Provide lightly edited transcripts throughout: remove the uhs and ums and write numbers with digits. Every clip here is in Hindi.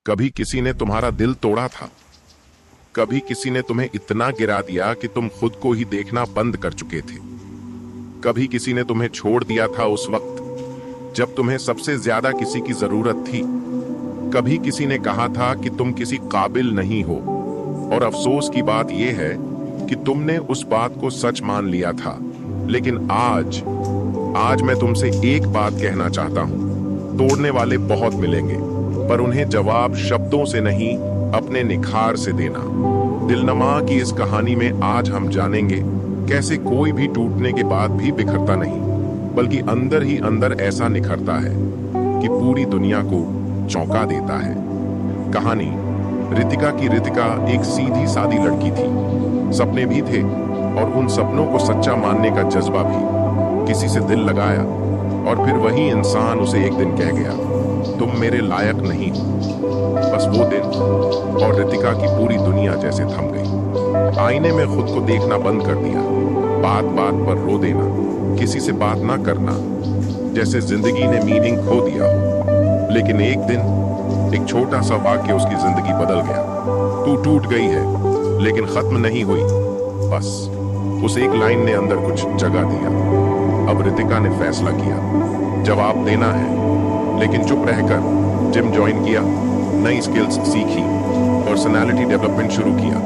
कभी किसी ने तुम्हारा दिल तोड़ा था। कभी किसी ने तुम्हें इतना गिरा दिया कि तुम खुद को ही देखना बंद कर चुके थे। कभी किसी ने तुम्हें छोड़ दिया था उस वक्त जब तुम्हें सबसे ज्यादा किसी की जरूरत थी। कभी किसी ने कहा था कि तुम किसी काबिल नहीं हो, और अफसोस की बात यह है कि तुमने उस बात को सच मान लिया था। लेकिन आज मैं तुमसे एक बात कहना चाहता हूं। तोड़ने वाले बहुत मिलेंगे, पर उन्हें जवाब शब्दों से नहीं, अपने निखार से देना। दिलनमा की इस कहानी में आज हम जानेंगे कैसे कोई भी टूटने के बाद भी बिखरता नहीं, बल्कि अंदर ही अंदर ऐसा निखरता है कि पूरी दुनिया को चौंका देता है। कहानी रितिका की। रितिका एक सीधी सादी लड़की थी। सपने भी थे, और उन सपनों को सच्चा मानने का जज्बा भी। किसी से दिल लगाया, और फिर वही इंसान उसे एक दिन कह गया, तुम मेरे लायक नहीं हो। बस वो दिन, और रितिका की पूरी दुनिया जैसे थम गई। आईने में खुद को देखना बंद कर दिया। बात बात पर रो देना, किसी से बात ना करना, जैसे जिंदगी ने मीनिंग खो दिया हो। लेकिन एक दिन एक छोटा सा वाक्य उसकी जिंदगी बदल गया। तू टूट गई है, लेकिन खत्म नहीं हुई। बस उस एक लाइन ने अंदर कुछ जगा दिया। अब रितिका ने फैसला किया, जवाब देना है। लेकिन चुप रहकर जिम ज्वाइन किया, नई स्किल्स सीखी, पर्सनालिटी डेवलपमेंट शुरू किया,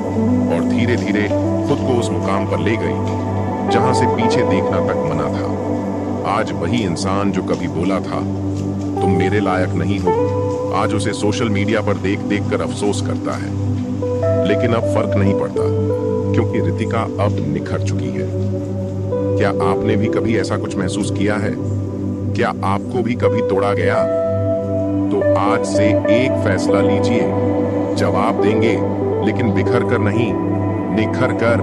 और धीरे धीरे खुद को उस मुकाम पर ले गई जहां से पीछे देखना तक मना था। आज वही इंसान जो कभी बोला था तुम मेरे लायक नहीं हो, आज उसे सोशल मीडिया पर देख देख कर अफसोस करता है। लेकिन अब फर्क नहीं पड़ता, क्योंकि रितिका अब निखर चुकी है। क्या आपने भी कभी ऐसा कुछ महसूस किया है? क्या आपको भी कभी तोड़ा गया? तो आज से एक फैसला लीजिए, जवाब देंगे, लेकिन बिखर कर नहीं, निखर कर।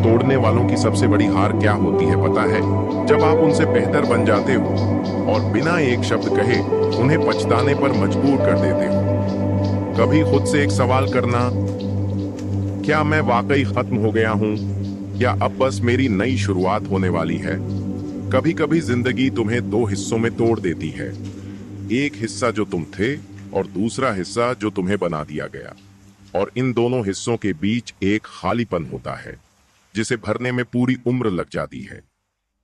तोड़ने वालों की सबसे बड़ी हार क्या होती है पता है? जब आप उनसे बेहतर बन जाते हो और बिना एक शब्द कहे उन्हें पछताने पर मजबूर कर देते हो। कभी खुद से एक सवाल करना, क्या मैं वाकई खत्म हो गया हूं, या अब बस मेरी नई शुरुआत होने वाली है? कभी कभी जिंदगी तुम्हें दो हिस्सों में तोड़ देती है। एक हिस्सा जो तुम थे, और दूसरा हिस्सा जो तुम्हें बना दिया गया। और इन दोनों हिस्सों के बीच एक खालीपन होता है, जिसे भरने में पूरी उम्र लग जाती है।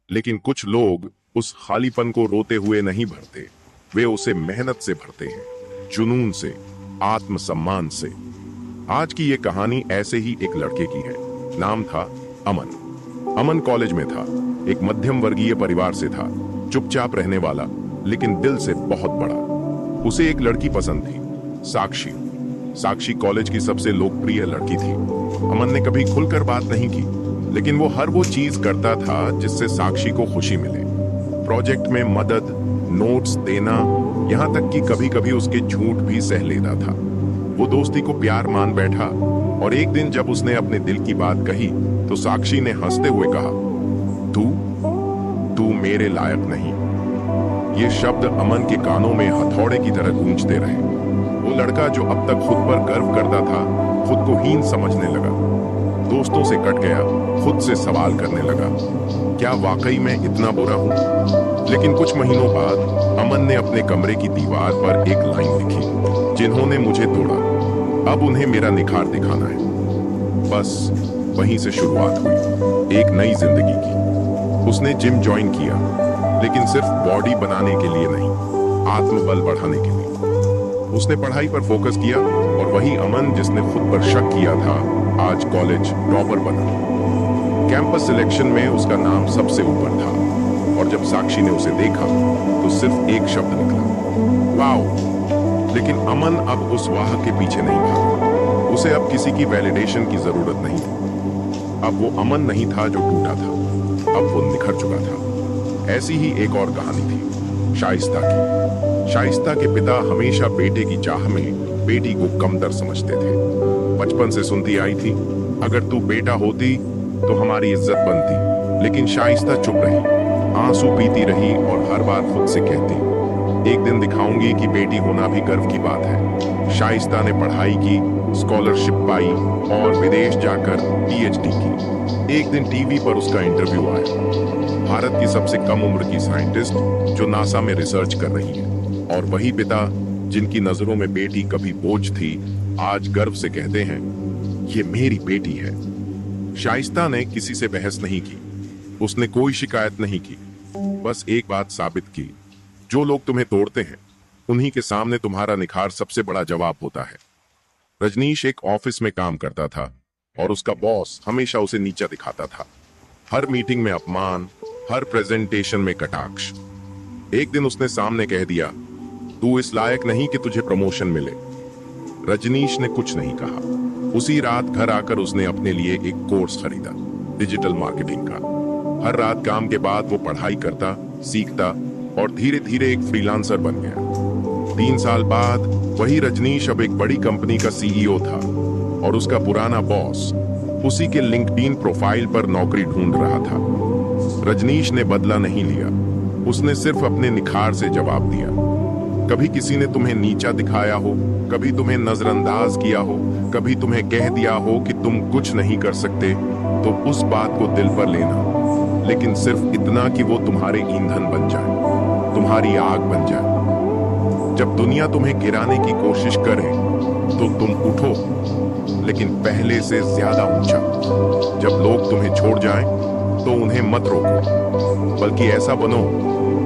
लेकिन कुछ लोग उस खालीपन को रोते हुए नहीं भरते, वे उसे मेहनत से भरते हैं, जुनून से, आत्मसम्मान से। आज की ये कहानी ऐसे ही एक लड़के की है। नाम था अमन। अमन कॉलेज में था, एक मध्यम वर्गीय परिवार से था, चुपचाप रहने वाला, लेकिन दिल से बहुत बड़ा। उसे एक लड़की पसंद थी, साक्षी। साक्षी कॉलेज की सबसे लोकप्रिय लड़की थी। अमन ने कभी खुलकर बात नहीं की, लेकिन वो हर वो चीज करता था जिससे साक्षी को खुशी मिले। प्रोजेक्ट में मदद, नोट्स देना, यहाँ तक कि कभी कभी उसके झूठ भी सह लेता था। वो दोस्ती को प्यार मान बैठा, और एक दिन जब उसने अपने दिल की बात कही तो साक्षी ने हंसते हुए कहा, तू मेरे लायक नहीं। ये शब्द अमन के कानों में हथौड़े की तरह गूंजते रहे। वो लड़का जो अब तक खुद पर गर्व करता था, खुद को हीन समझने लगा। दोस्तों से कट गया, खुद से सवाल करने लगा, क्या वाकई मैं इतना बुरा हूं? लेकिन कुछ महीनों बाद अमन ने अपने कमरे की दीवार पर एक लाइन लिखी, जिन्होंने मुझे तोड़ा, अब उन्हें मेरा निखार दिखाना है। बस वहीं से शुरुआत हुई एक नई जिंदगी की। उसने जिम ज्वाइन किया, लेकिन सिर्फ बॉडी बनाने के लिए नहीं, आत्मबल बढ़ाने के लिए। उसने पढ़ाई पर फोकस किया, और वही अमन जिसने खुद पर शक किया था, आज कॉलेज टॉपर बना। कैंपस सिलेक्शन में उसका नाम सबसे ऊपर था, और जब साक्षी ने उसे देखा तो सिर्फ एक शब्द निकला, वाओ। लेकिन अमन अब उस वाह के पीछे नहीं भागा। उसे अब किसी की वैलिडेशन की जरूरत नहीं थी। अब वो अमन नहीं था जो टूटा था, अब वो निखर चुका था। ऐसी ही एक और कहानी थी शाइस्ता की। शाइस्ता के पिता हमेशा बेटे की चाह में बेटी को कमतर समझते थे। बचपन से सुनती आई थी, अगर तू बेटा होती तो हमारी इज्जत बनती। लेकिन शाइस्ता चुप रही, आंसू पीती रही, और हर बार खुद से कहती, एक दिन दिखाऊंगी कि बेटी होना भी गर्व की बात है। शाइस्ता ने पढ़ाई की, स्कॉलरशिप पाई, और विदेश जाकर पीएचडी की। एक दिन टीवी पर उसका इंटरव्यू आया। भारत की सबसे कम उम्र की साइंटिस्ट जो नासा में रिसर्च कर रही है, और वही पिता जिनकी नजरों में बेटी कभी बोझ थी, आज गर्व से कहते हैं, ये मेरी बेटी है। शाइस्ता ने किसी से बहस नहीं की, उसने कोई शिकायत नहीं की, बस एक बात साबित की, जो लोग तुम्हें तोड़ते हैं उन्हीं के सामने तुम्हारा निखार सबसे बड़ा जवाब होता है। रजनीश एक ऑफिस में काम करता था और उसका बॉस हमेशा उसे नीचा दिखाता था। हर मीटिंग में अपमान, हर प्रेजेंटेशन में कटाक्ष। एक दिन उसने सामने कह दिया, तू इस लायक नहीं कि तुझे प्रमोशन मिले। रजनीश ने कुछ नहीं कहा। उसी रात घर आकर उसने अपने लिए एक कोर्स खरीदा, डिजिटल मार्केटिंग का। हर रात काम के बाद वो पढ़ाई करता, सीखता और धीरे धीरे एक फ्रीलांसर बन गया। 3 साल बाद वही रजनीश अब एक बड़ी कंपनी का सीईओ था और उसका पुराना बॉस उसी के लिंक्डइन प्रोफाइल पर नौकरी ढूंढ रहा था। रजनीश ने बदला नहीं लिया, उसने सिर्फ अपने निखार से जवाब दिया। कभी किसी ने तुम्हें नीचा दिखाया हो, कभी तुम्हें नजरअंदाज किया हो, कभी तुम्हें कह दिया हो कि तुम कुछ नहीं कर सकते, तो उस बात को दिल पर लेना, लेकिन सिर्फ इतना कि वो तुम्हारे ईंधन बन जाए, तुम्हारी आग बन जाए। जब दुनिया तुम्हें गिराने की कोशिश करे तो तुम उठो, लेकिन पहले से ज्यादा ऊंचा। जब लोग तुम्हें छोड़ जाएं, तो उन्हें मत रोको, बल्कि ऐसा बनो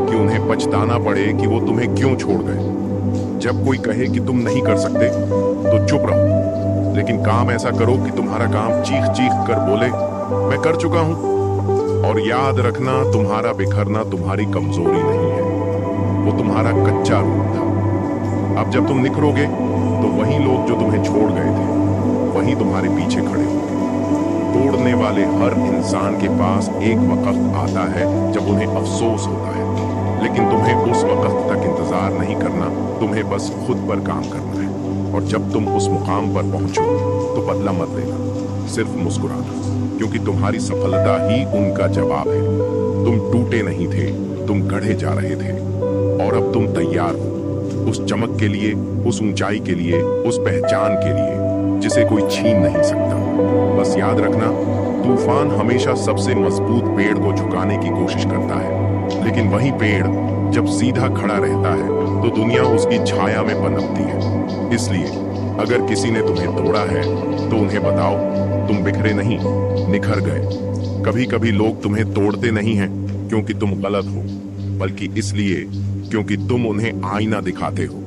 कि उन्हें पछताना पड़े कि वो तुम्हें क्यों छोड़ गए। जब कोई कहे कि तुम नहीं कर सकते, तो चुप रहो, लेकिन काम ऐसा करो कि तुम्हारा काम चीख चीख कर बोले, मैं कर चुका हूं। और याद रखना, तुम्हारा बिखरना तुम्हारी कमजोरी नहीं है, वो तुम्हारा कच्चा रूप था। अब जब तुम निखरोगे, तो वही लोग जो तुम्हें छोड़ गए थे वही तुम्हारे पीछे खड़े होंगे। तोड़ने वाले हर इंसान के पास एक वक्त आता है जब उन्हें अफसोस होता है, लेकिन तुम्हें उस वक्त तक इंतजार नहीं करना, तुम्हें बस खुद पर काम करना है। और जब तुम उस मुकाम पर पहुंचो, तो बदला मत लेना, सिर्फ मुस्कुराना, क्योंकि तुम्हारी सफलता ही उनका जवाब है। तुम टूटे नहीं थे, तुम गढ़े जा रहे थे, और अब तुम तैयार हो उस चमक के लिए, उस ऊंचाई के लिए, उस पहचान के लिए जिसे कोई छीन नहीं सकता। बस याद रखना, तूफान हमेशा सबसे मजबूत पेड़ को झुकाने की कोशिश करता है, लेकिन वही पेड़ जब सीधा खड़ा रहता है तो दुनिया उसकी छाया में पनपती है। इसलिए अगर किसी ने तुम्हें तोड़ा है, तो उन्हें बताओ, तुम बिखरे नहीं, निखर गए। कभी कभी लोग तुम्हें तोड़ते नहीं हैं क्योंकि तुम गलत हो, बल्कि इसलिए क्योंकि तुम उन्हें आईना दिखाते हो।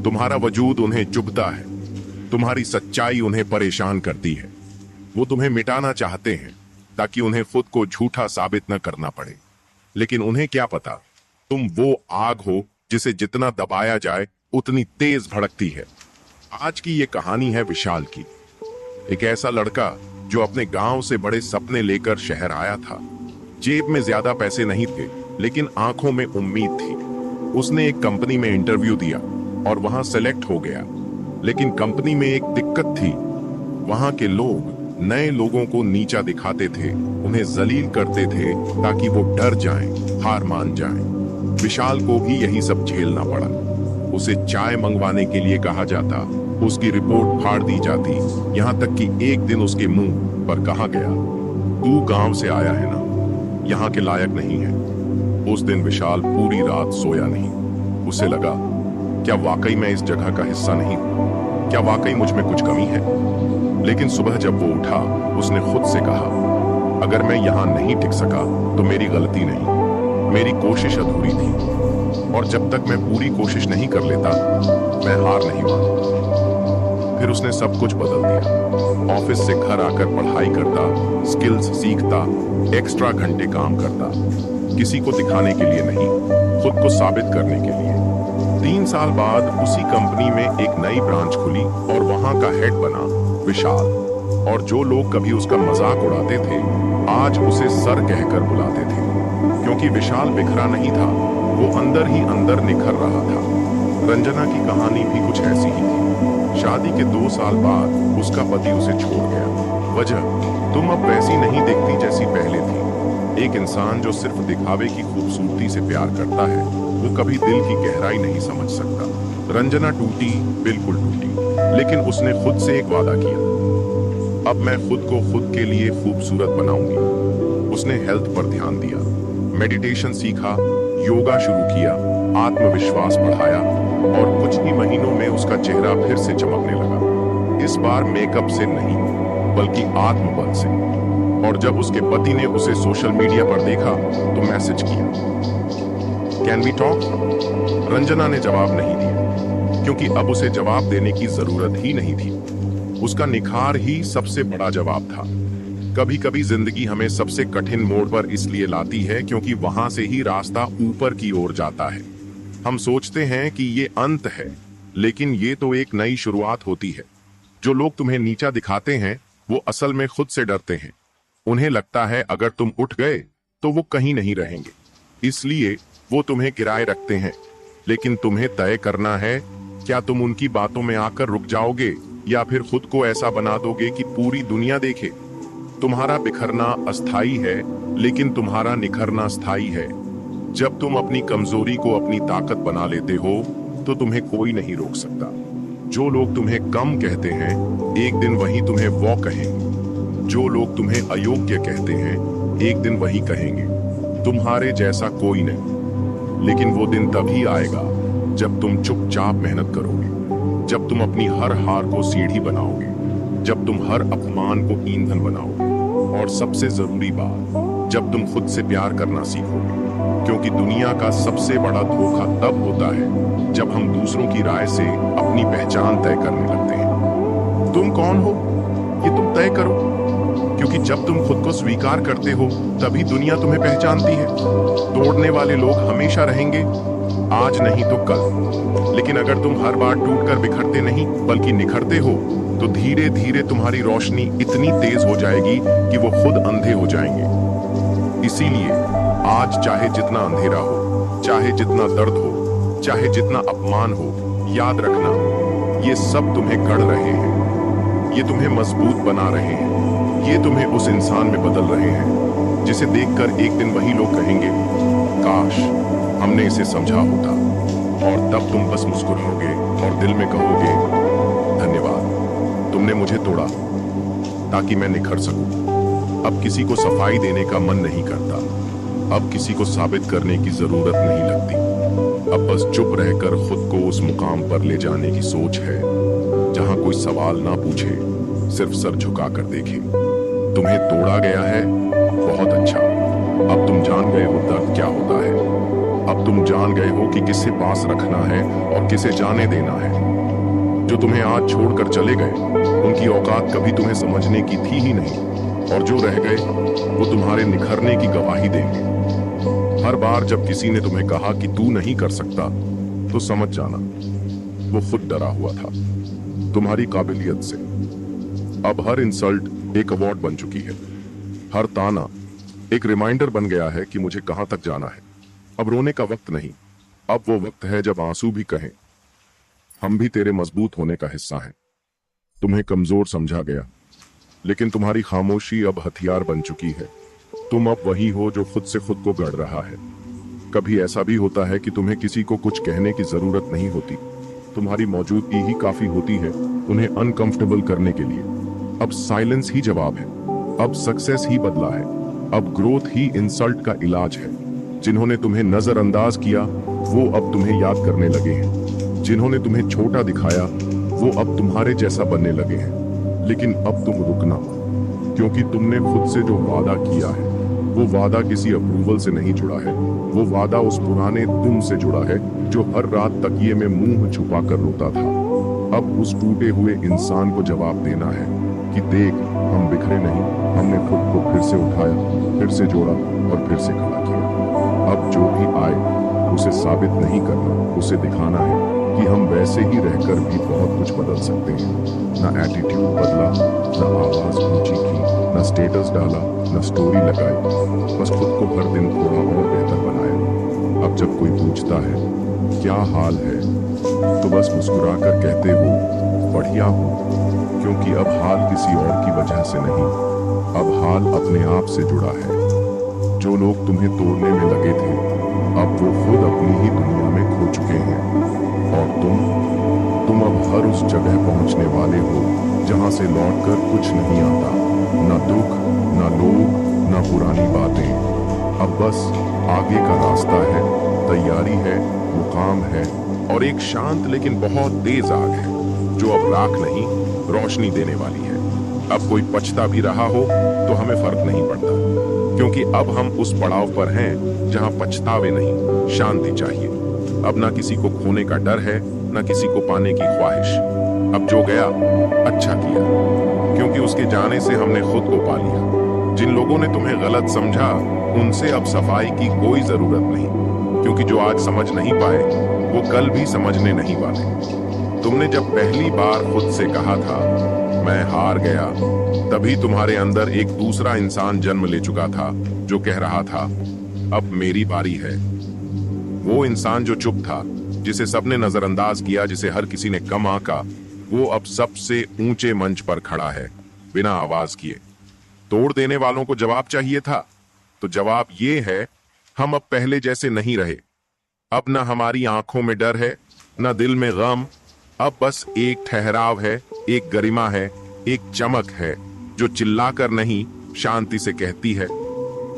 तुम्हारा वजूद उन्हें चुभता है, तुम्हारी सच्चाई उन्हें परेशान करती है। वो तुम्हें मिटाना चाहते हैं ताकि उन्हें खुद को झूठा साबित न करना पड़े, लेकिन उन्हें क्या पता, तुम वो आग हो जिसे जितना दबाया जाए उतनी तेज भड़कती है। आज की ये कहानी है विशाल की, एक ऐसा लड़का जो अपने गांव से बड़े सपने लेकर शहर आया था। जेब में ज्यादा पैसे नहीं थे, लेकिन आंखों में उम्मीद थी। उसने एक कंपनी में इंटरव्यू दिया और वहां सेलेक्ट हो गया, लेकिन कंपनी में एक दिक्कत थी। वहां के लोग नए लोगों को नीचा दिखाते थे, उन्हें जलील करते थे ताकि वो डर जाएं, हार मान जाएं। विशाल को भी यही सब झेलना पड़ा। उसे चाय मंगवाने के लिए कहा जाता, उसकी रिपोर्ट फाड़ दी जाती, यहां तक कि एक दिन उसके मुंह पर कहा गया, तू गांव से आया है ना, यहाँ के लायक नहीं है। उस दिन विशाल पूरी रात सोया नहीं। उसे लगा, क्या वाकई मैं इस जगह का हिस्सा नहीं हूं? क्या वाकई मुझ में कुछ कमी है? लेकिन सुबह जब वो उठा, उसने खुद से कहा, अगर मैं यहां नहीं टिक सका तो मेरी गलती नहीं, मेरी कोशिश अधूरी थी, और जब तक मैं पूरी कोशिश नहीं कर लेता, मैं हार नहीं मानता। फिर उसने सब कुछ बदल दिया। ऑफिस से घर आकर पढ़ाई करता, स्किल्स सीखता, एक्स्ट्रा घंटे काम करता, किसी को दिखाने के लिए नहीं, खुद को साबित करने के लिए। 3 साल बाद उसी कंपनी में एक नई ब्रांच खुली और वहां का हेड बना विशाल। और जो लोग कभी उसका मजाक उड़ाते थे, आज उसे सर कहकर बुलाते थे, क्योंकि विशाल बिखरा नहीं था, वो अंदर ही अंदर निखर रहा था। रंजना की कहानी भी कुछ ऐसी ही थी। शादी के 2 साल बाद उसका पति उसे छोड़ गया। वजह, तुम अब वैसी नहीं दिखती जैसी पहले थी। एक इंसान जो सिर्फ दिखावे की खूबसूरती से प्यार करता है, वो कभी दिल की गहराई नहीं समझ सकता। रंजना टूटी, बिल्कुल टूटी, लेकिन उसने खुद से एक वादा किया, अब मैं खुद को खुद के लिए खूबसूरत बनाऊंगी। उसने हेल्थ पर ध्यान दिया, मेडिटेशन सीखा, योगा शुरू किया, आत्मविश्वास बढ़ाया और कुछ ही महीनों में उसका चेहरा फिर से चमकने लगा। इस बार मेकअप से नहीं, बल्कि आत्मबल से। और जब उसके पति ने उसे सोशल मीडिया पर देखा तो मैसेज किया, कैन वी टॉक? रंजना ने जवाब नहीं दिया, क्योंकि अब उसे जवाब देने की जरूरत ही नहीं थी। उसका निखार ही सबसे बड़ा जवाब था। कभी कभी जिंदगी हमें सबसे कठिन मोड़ पर इसलिए लाती है क्योंकि वहां से ही रास्ता ऊपर की ओर जाता है। हम सोचते हैं कि ये अंत है, लेकिन ये तो एक नई शुरुआत होती है। जो लोग तुम्हें नीचा दिखाते हैं वो असल में खुद से डरते हैं। उन्हें लगता है अगर तुम उठ गए तो वो कहीं नहीं रहेंगे, इसलिए वो तुम्हें गिराए रखते हैं। लेकिन तुम्हें तय करना है, क्या तुम उनकी बातों में आकर रुक जाओगे या फिर खुद को ऐसा बना दोगे कि पूरी दुनिया देखे। तुम्हारा बिखरना अस्थाई है, लेकिन तुम्हारा निखरना स्थायी है। जब तुम अपनी कमजोरी को अपनी ताकत बना लेते हो तो तुम्हें कोई नहीं रोक सकता। जो लोग तुम्हें कम कहते हैं एक दिन वही तुम्हें वो कहेंगे। जो लोग तुम्हें अयोग्य कहते हैं एक दिन वही कहेंगे तुम्हारे जैसा कोई नहीं। लेकिन वो दिन तभी आएगा जब तुम चुपचाप मेहनत करोगे, जब तुम अपनी हर हार को सीढ़ी बनाओगे, जब तुम हर अपमान को ईंधन बनाओगे, और सबसे जरूरी बात, जब तुम खुद से प्यार करना सीखोगे। क्योंकि दुनिया का सबसे बड़ा धोखा तब होता है जब हम दूसरों की राय से अपनी पहचान तय करने लगते हैं। तुम कौन हो ये तुम तय करो, क्योंकि जब तुम खुद को स्वीकार करते हो तभी दुनिया तुम्हें पहचानती है। तोड़ने वाले लोग हमेशा रहेंगे, आज नहीं तो कल। लेकिन अगर तुम हर बार टूटकर बिखरते नहीं बल्कि निखरते हो तो धीरे धीरे तुम्हारी रोशनी इतनी तेज हो जाएगी कि वो खुद अंधे हो जाएंगे। इसीलिए आज चाहे जितना अंधेरा हो, चाहे जितना दर्द हो, चाहे जितना अपमान हो, याद रखना ये सब तुम्हें गढ़ रहे हैं, ये तुम्हें मजबूत बना रहे हैं, ये तुम्हें उस इंसान में बदल रहे हैं जिसे देखकर एक दिन वही लोग कहेंगे, काश हमने इसे समझा होता। और तब तुम बस मुस्कुराओगे और दिल में कहोगे, धन्यवाद, तुमने मुझे तोड़ा ताकि मैं निखर सकूं। अब किसी को सफाई देने का मन नहीं करता, अब किसी को साबित करने की जरूरत नहीं लगती। अब बस चुप रहकर खुद को उस मुकाम पर ले जाने की सोच है जहां कोई सवाल ना पूछे, सिर्फ सर झुका कर देखे। तुम्हें तोड़ा गया है, बहुत अच्छा। अब तुम जान गए हो दर्द क्या होता है। अब तुम जान गए हो कि किसे पास रखना है और किसे जाने देना है। जो तुम्हें आज छोड़कर चले गए उनकी औकात कभी तुम्हें समझने की थी ही नहीं, और जो रह गए वो तुम्हारे निखरने की गवाही देंगे। हर बार जब किसी ने तुम्हें कहा कि तू नहीं कर सकता तो समझ जाना वो खुद डरा हुआ था तुम्हारी काबिलियत से। अब हर इंसल्ट एक अवार्ड बन चुकी है, हर ताना एक रिमाइंडर बन गया है कि मुझे कहां तक जाना है। अब रोने का वक्त नहीं, अब वो वक्त है जब आंसू भी कहें, हम भी तेरे मजबूत होने का हिस्सा हैं। तुम्हें कमजोर समझा गया, लेकिन तुम्हारी खामोशी अब हथियार बन चुकी है। तुम अब वही हो जो खुद से खुद को गढ़ रहा है। कभी ऐसा भी होता है कि तुम्हें किसी को कुछ कहने की जरूरत नहीं होती, तुम्हारी मौजूदगी ही काफी होती है उन्हें अनकंफर्टेबल करने के लिए। अब साइलेंस ही जवाब है, अब सक्सेस ही बदला है, अब ग्रोथ ही इंसल्ट का इलाज है। जिन्होंने तुम्हें नजरअंदाज किया वो अब तुम्हें याद करने लगे हैं, जिन्होंने तुम्हें छोटा दिखाया वो अब तुम्हारे जैसा बनने लगे हैं। लेकिन अब तुम रुकना, क्योंकि तुमने खुद से जो वादा किया है वो वादा किसी अप्रूवल से नहीं जुड़ा है, वो वादा उस पुराने तुम से जुड़ा है जो हर रात तकिए में मुंह छुपा कर रोता था। अब उस टूटे हुए इंसान को जवाब देना है कि देख, हम बिखरे नहीं, हमने खुद को फिर से उठाया, फिर से जोड़ा और फिर से खड़ा किया। अब जो भी आए उसे साबित नहीं करना, उसे दिखाना है कि हम वैसे ही रहकर भी बहुत कुछ बदल सकते हैं। ना एटीट्यूड बदला, ना आवाज ऊंची की, ना स्टेटस डाला, ना स्टोरी लगाई, बस खुद को हर दिन थोड़ा और बेहतर बनाया। अब जब कोई पूछता है क्या हाल है तो बस मुस्कुराकर कहते हो बढ़िया हूँ, क्योंकि अब हाल किसी और की वजह से नहीं, अब हाल अपने आप से जुड़ा है। जो लोग तुम्हें तोड़ने में लगे थे अब वो खुद अपनी ही दुनिया में खो चुके हैं, और तुम अब हर उस जगह पहुंचने वाले हो जहां से लौटकर कुछ नहीं आता, ना दुख, ना लोग, ना पुरानी बातें। अब बस आगे का रास्ता है, तैयारी है, मुकाम है, और एक शांत लेकिन बहुत तेज आग है जो अब राख नहीं, रोशनी देने वाली है। अब कोई पछता भी रहा हो तो हमें फर्क नहीं पड़ता, क्योंकि अब हम उस पड़ाव पर हैं जहां पछतावे नहीं, शांति चाहिए। अब ना किसी को खोने का डर है, ना किसी को पाने की ख्वाहिश। अब जो गया अच्छा किया, क्योंकि उसके जाने से हमने खुद को पा लिया। जिन लोगों ने तुम्हें गलत समझा उनसे अब सफाई की कोई जरूरत नहीं, क्योंकि जो आज समझ नहीं पाए वो कल भी समझने नहीं वाले। तुमने जब पहली बार खुद से कहा था मैं हार गया, तभी तुम्हारे अंदर एक दूसरा इंसान जन्म ले चुका था जो कह रहा था अब मेरी बारी है। वो इंसान जो चुप था, जिसे सबने नजरअंदाज किया, जिसे हर किसी ने कम आंका, वो अब सबसे ऊंचे मंच पर खड़ा है बिना आवाज किए। तोड़ देने वालों को जवाब चाहिए था, तो जवाब ये है हम अब पहले जैसे नहीं रहे। अब ना हमारी आंखों में डर है, ना दिल में गम। अब बस एक ठहराव है, एक गरिमा है, एक चमक है जो चिल्लाकर नहीं, शांति से कहती है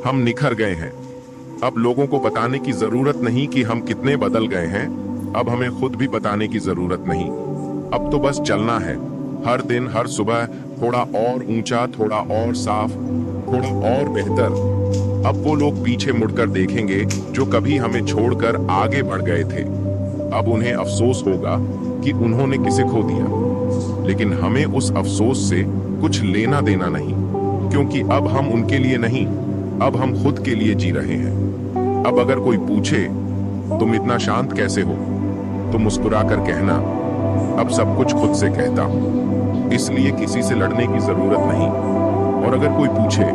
हम निखर गए हैं। अब लोगों को बताने की जरूरत नहीं कि हम कितने बदल गए हैं। अब हमें खुद भी बताने की जरूरत नहीं। अब तो बस चलना है, हर दिन, हर सुबह थोड़ा और ऊंचा, थोड़ा और साफ, थोड़ा और बेहतर। अब वो लोग पीछे मुड़कर देखेंगे जो कभी हमें छोड़कर आगे बढ़ गए थे। अब उन्हें अफसोस होगा कि उन्होंने किसे खो दिया, लेकिन हमें उस अफसोस से कुछ लेना देना नहीं, क्योंकि अब हम उनके लिए नहीं, अब हम खुद के लिए जी रहे हैं। अब अगर कोई पूछे तुम इतना शांत कैसे हो, तो मुस्कुरा कर कहना अब सब कुछ खुद से कहता हूं, इसलिए किसी से लड़ने की जरूरत नहीं। और अगर कोई पूछे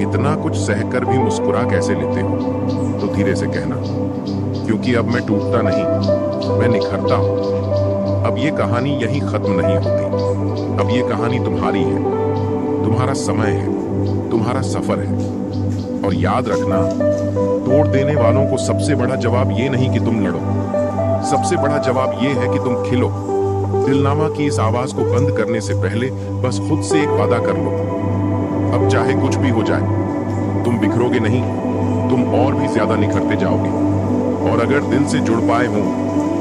इतना कुछ सहकर भी मुस्कुरा कैसे लेते हो, तो धीरे से कहना क्योंकि अब मैं टूटता नहीं, मैं निखरता हूं। अब ये कहानी यहीं खत्म नहीं होती। अब ये कहानी तुम्हारी है, तुम्हारा समय है, तुम्हारा सफर है। और याद रखना, तोड़ देने वालों को सबसे बड़ा जवाब ये नहीं कि तुम लड़ो, सबसे बड़ा जवाब ये है कि तुम खिलो। दिलनामा की इस आवाज को बंद करने से पहले बस खुद से एक वादा कर लो, अब चाहे कुछ भी हो जाए तुम बिखरोगे नहीं, तुम और भी ज्यादा निखरते जाओगे। और अगर दिल से जुड़ पाए हो,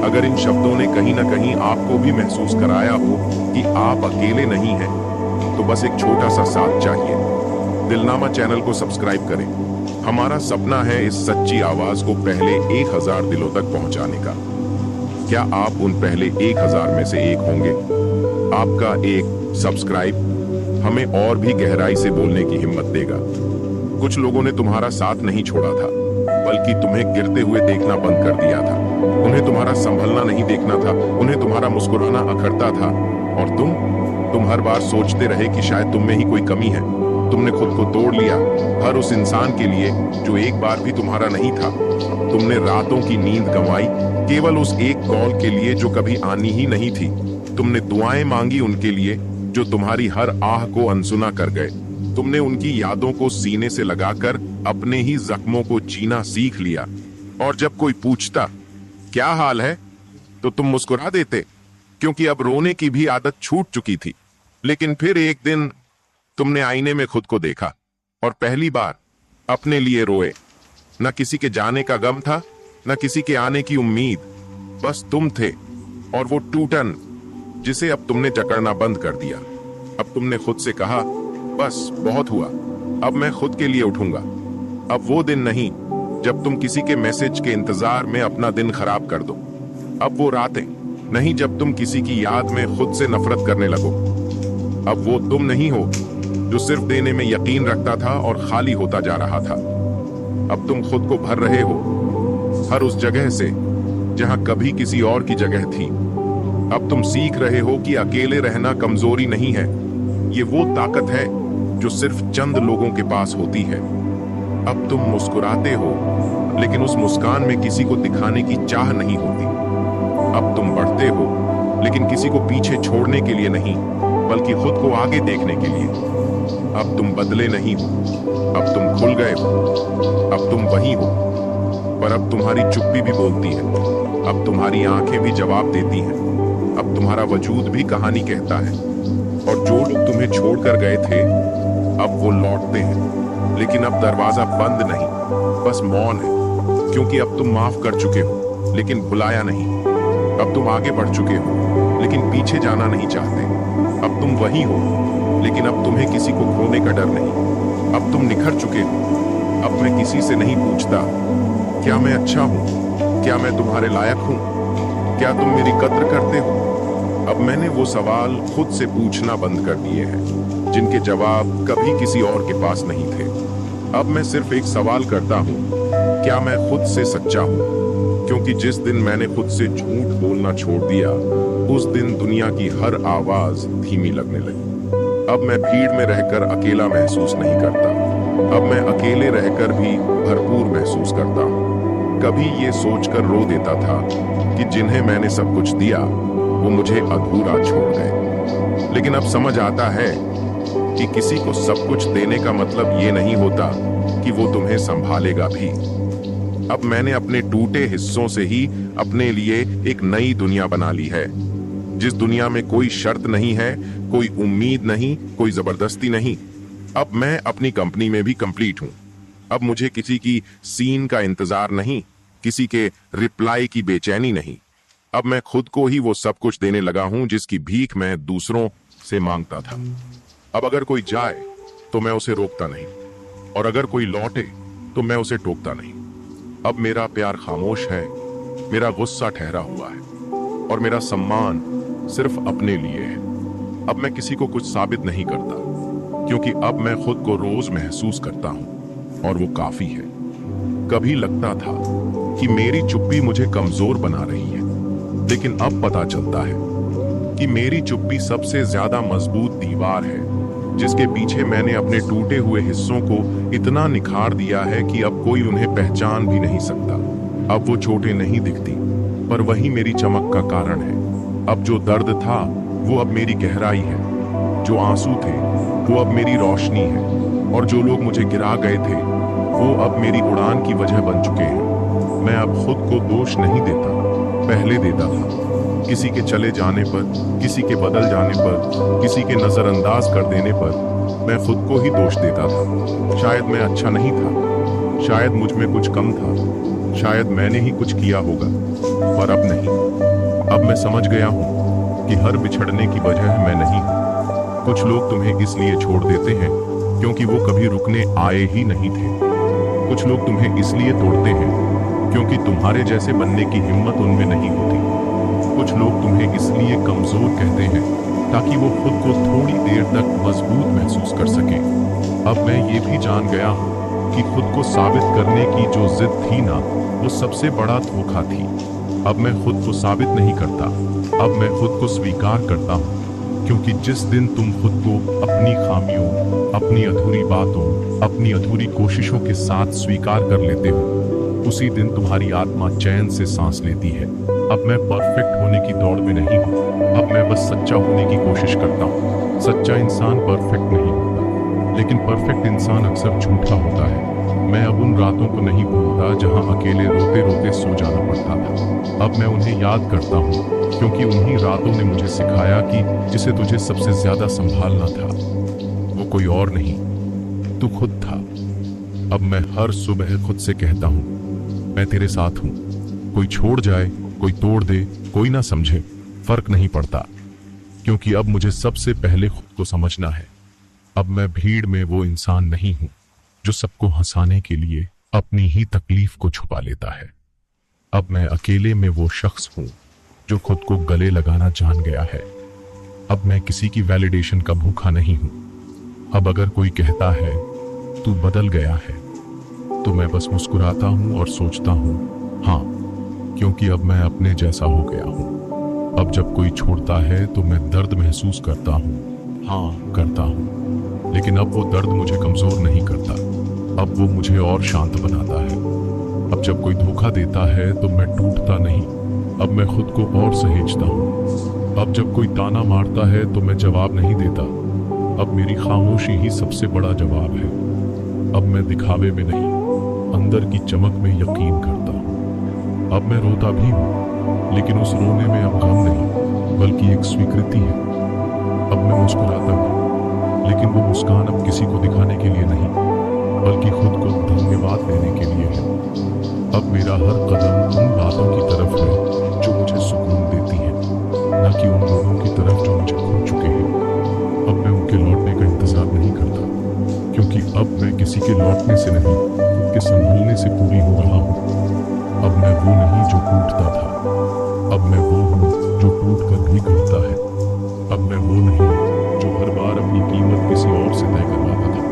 अगर इन शब्दों ने कहीं ना कहीं आपको भी महसूस कराया हो कि आप अकेले नहीं हैं, तो बस एक छोटा सा साथ चाहिए। दिलनामा चैनल को सब्सक्राइब करें। हमारा सपना है इस सच्ची आवाज को पहले 1000 दिलों तक पहुंचाने का। क्या आप उन पहले 1000 में से एक होंगे? आपका एक सब्सक्राइब हमें और भी गहराई से बोलने की हिम्मत देगा। कुछ लोगों ने तुम्हारा साथ नहीं छोड़ा था, बल्कि तुम्हें गिरते हुए देखना बंद कर दिया था। उन्हें तुम्हारा संभलना नहीं देखना था, उन्हें तुम्हारा मुस्कुराना अखरता था। और तुम हर बार सोचते रहे कि शायद तुम में ही कोई कमी है। तुमने खुद को तोड़ लिया हर उस इंसान के लिए जो एक बार भी तुम्हारा नहीं था। तुमने रातों की नींद गंवाई केवल उस एक कॉल के लिए जो कभी आनी ही नहीं थी। तुमने दुआएं मांगी उनके लिए जो तुम्हारी हर आह को अनसुना कर गए। तुमने उनकी यादों को सीने से लगाकर अपने ही जख्मों को जीना सीख लिया। और जब कोई पूछता क्या हाल है, तो तुम मुस्कुरा देते, क्योंकि अब रोने की भी आदत छूट चुकी थी। लेकिन फिर एक दिन तुमने आईने में खुद को देखा और पहली बार अपने लिए रोए। न किसी के जाने का गम था, न किसी के आने की उम्मीद, बस तुम थे और वो टूटन जिसे अब तुमने जकड़ना बंद कर दिया। अब तुमने खुद से कहा बस बहुत हुआ, अब मैं खुद के लिए उठूंगा। अब वो दिन नहीं जब तुम किसी के मैसेज के इंतजार में अपना दिन खराब कर दो। अब वो रातें नहीं जब तुम किसी की याद में खुद से नफरत करने लगो। अब वो तुम नहीं हो जो सिर्फ देने में यकीन रखता था और खाली होता जा रहा था। अब तुम खुद को भर रहे हो हर उस जगह से जहां कभी किसी और की जगह थी। अब तुम सीख रहे हो कि अकेले रहना कमजोरी नहीं है, ये वो ताकत है जो सिर्फ चंद लोगों के पास होती है। अब तुम मुस्कुराते हो, लेकिन उस मुस्कान में किसी को दिखाने की चाह नहीं होती। अब तुम बढ़ते हो, लेकिन किसी को पीछे छोड़ने के लिए नहीं, बल्कि खुद को आगे देखने के लिए। अब तुम बदले नहीं हो, अब तुम खुल गए हो, अब तुम वही हो। पर अब तुम्हारी चुप्पी भी बोलती है, अब तुम्हारी आंखें भी जवाब देती हैं, अब तुम्हारा वजूद भी कहानी कहता है। और जो लोग तुम्हें छोड़कर गए थे अब वो लौटते हैं, लेकिन अब दरवाजा बंद नहीं, बस मौन है, क्योंकि अब तुम माफ कर चुके हो, लेकिन भुलाया नहीं। अब तुम आगे बढ़ चुके हो लेकिन पीछे जाना नहीं चाहते। अब तुम वही हो लेकिन अब तुम्हें किसी को खोने का डर नहीं। अब तुम निखर चुके हो। अब मैं किसी से नहीं पूछता क्या मैं अच्छा हूं, क्या मैं तुम्हारे लायक हूं, क्या तुम मेरी कद्र करते हो। अब मैंने वो सवाल खुद से पूछना बंद कर दिए हैं जिनके जवाब कभी किसी और के पास नहीं थे। अब मैं सिर्फ एक सवाल करता हूं, क्या मैं खुद से सच्चा हूं। क्योंकि जिस दिन मैंने खुद से झूठ बोलना छोड़ दिया उस दिन दुनिया की हर आवाज धीमी लगने लगी। अब मैं भीड़ में रहकर अकेला महसूस नहीं करता। अब मैं अकेले रहकर भी भरपूर महसूस करता हूँ। कभी ये सोचकर रो देता था कि जिन्हें मैंने सब कुछ दिया वो मुझे अधूरा छोड़ गए। लेकिन अब समझ आता है कि किसी को सब कुछ देने का मतलब ये नहीं होता कि वो तुम्हें संभालेगा भी। अब मैंने अपने टूटे हिस्सों से ही अपने लिए एक नई दुनिया बना ली है, जिस दुनिया में कोई शर्त नहीं है, कोई उम्मीद नहीं, कोई जबरदस्ती नहीं। अब मैं अपनी कंपनी में भी कंप्लीट हूं। अब मुझे किसी की सीन का इंतजार नहीं, किसी के रिप्लाई की बेचैनी नहीं। अब मैं खुद को ही वो सब कुछ देने लगा हूं जिसकी भीख मैं दूसरों से मांगता था। अब अगर कोई जाए तो मैं उसे रोकता नहीं, और अगर कोई लौटे तो मैं उसे टोकता नहीं। अब मेरा प्यार खामोश है, मेरा गुस्सा ठहरा हुआ है, और मेरा सम्मान सिर्फ अपने लिए है। अब मैं किसी को कुछ साबित नहीं करता, क्योंकि अब मैं खुद को रोज महसूस करता हूं और वो काफी है। कभी लगता था कि मेरी चुप्पी मुझे कमजोर बना रही है, लेकिन अब पता चलता है कि मेरी चुप्पी सबसे ज्यादा मजबूत दीवार है, जिसके पीछे मैंने अपने टूटे हुए हिस्सों को इतना निखार दिया है कि अब कोई उन्हें पहचान भी नहीं सकता। अब वो चोटें नहीं दिखती, पर वही मेरी चमक का कारण है। अब जो दर्द था वो अब मेरी गहराई है, जो आंसू थे वो अब मेरी रोशनी है, और जो लोग मुझे गिरा गए थे वो अब मेरी उड़ान की वजह बन चुके हैं। मैं अब खुद को दोष नहीं देता, पहले देता था। किसी के चले जाने पर, किसी के बदल जाने पर, किसी के नजरअंदाज कर देने पर मैं खुद को ही दोष देता था। शायद मैं अच्छा नहीं था, शायद मुझ में कुछ कम था, शायद मैंने ही कुछ किया होगा, पर अब नहीं। अब मैं समझ गया हूं कि हर बिछड़ने की वजह मैं नहीं हूं। कुछ लोग तुम्हें इसलिए छोड़ देते हैं क्योंकि वो कभी रुकने आए ही नहीं थे। कुछ लोग तुम्हें इसलिए तोड़ते हैं क्योंकि तुम्हारे जैसे बनने की हिम्मत उनमें नहीं होती। कुछ लोग तुम्हें इसलिए कमजोर कहते हैं ताकि वो खुद को थोड़ी देर तक मजबूत महसूस कर सके। अब मैं ये भी जान गया हूं कि खुद को साबित करने की जो जिद थी ना, वो सबसे बड़ा धोखा थी। अब मैं खुद को साबित नहीं करता, अब मैं खुद को स्वीकार करता हूँ, क्योंकि जिस दिन तुम खुद को अपनी खामियों, अपनी अधूरी बातों, अपनी अधूरी कोशिशों के साथ स्वीकार कर लेते हो, उसी दिन तुम्हारी आत्मा चैन से सांस लेती है। अब मैं परफेक्ट होने की दौड़ में नहीं हूँ, अब मैं बस सच्चा होने की कोशिश करता हूँ। सच्चा इंसान परफेक्ट नहीं होता, लेकिन परफेक्ट इंसान अक्सर झूठा होता है। मैं अब उन रातों को नहीं भूलता जहाँ अकेले रोते रोते सो जाना पड़ता था। अब मैं उन्हें याद करता हूँ, क्योंकि उन्हीं रातों ने मुझे सिखाया कि जिसे तुझे सबसे ज्यादा संभालना था वो कोई और नहीं, तू खुद था। अब मैं हर सुबह खुद से कहता हूँ, मैं तेरे साथ हूँ। कोई छोड़ जाए, कोई तोड़ दे, कोई ना समझे, फर्क नहीं पड़ता, क्योंकि अब मुझे सबसे पहले खुद को समझना है। अब मैं भीड़ में वो इंसान नहीं हूं जो सबको हंसाने के लिए अपनी ही तकलीफ को छुपा लेता है। अब मैं अकेले में वो शख्स हूं जो खुद को गले लगाना जान गया है। अब मैं किसी की वैलिडेशन का भूखा नहीं हूं। अब अगर कोई कहता है तू बदल गया है, तो मैं बस मुस्कुराता हूं और सोचता हूं हाँ, क्योंकि अब मैं अपने जैसा हो गया हूं। अब जब कोई छोड़ता है तो मैं दर्द महसूस करता हूं, हाँ करता हूं, लेकिन अब वो दर्द मुझे कमजोर नहीं करता, अब वो मुझे और शांत बनाता है। अब जब कोई धोखा देता है तो मैं टूटता नहीं, अब मैं खुद को और सहेजता हूँ। अब जब कोई ताना मारता है तो मैं जवाब नहीं देता, अब मेरी खामोशी ही सबसे बड़ा जवाब है। अब मैं दिखावे में नहीं, अंदर की चमक में यकीन करता हूँ। अब मैं रोता भी हूँ, लेकिन उस रोने में अब गम नहीं, बल्कि एक स्वीकृति है। अब मैं मुस्कुराता हूँ, लेकिन वो मुस्कान अब किसी को दिखाने के लिए नहीं, बल्कि खुद को धन्यवाद देने के लिए है। अब मेरा हर कदम उन बातों की तरफ है जो मुझे सुकून देती हैं, न कि उन लोगों की तरफ जो मुझे खो चुके हैं। अब मैं उनके लौटने का इंतजार नहीं करता, क्योंकि अब मैं किसी के लौटने से नहीं, खुद के संभलने से पूरी हो रहा हूँ। अब मैं वो नहीं जो टूटता था, अब मैं वो हूँ जो टूट कर भी घुलता है। अब मैं वो नहीं जो हर बार अपनी कीमत किसी और से तय करवाता था।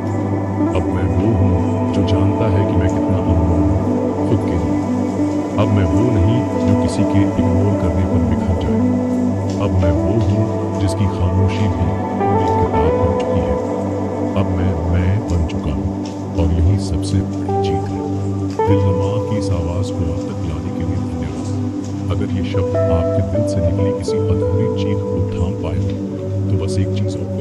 अब मैं वो हूँ जो जानता है कि मैं कितना अनमोल हूँ खुद के लिए। अब मैं वो नहीं जो किसी के इग्नोर करने पर बिखर जाए। अब मैं वो हूँ जिसकी खामोशी भी पूरी किताब बन चुकी है। अब मैं बन चुका हूँ, और यही सबसे बड़ी जीत है। दिलरमा की इस आवाज़ को आप तक लाने के लिए धन्यवाद। अगर ये शब्द आपके दिल से निकली किसी अधूरी चीख को थाम पाए तो बस एक चीज़ और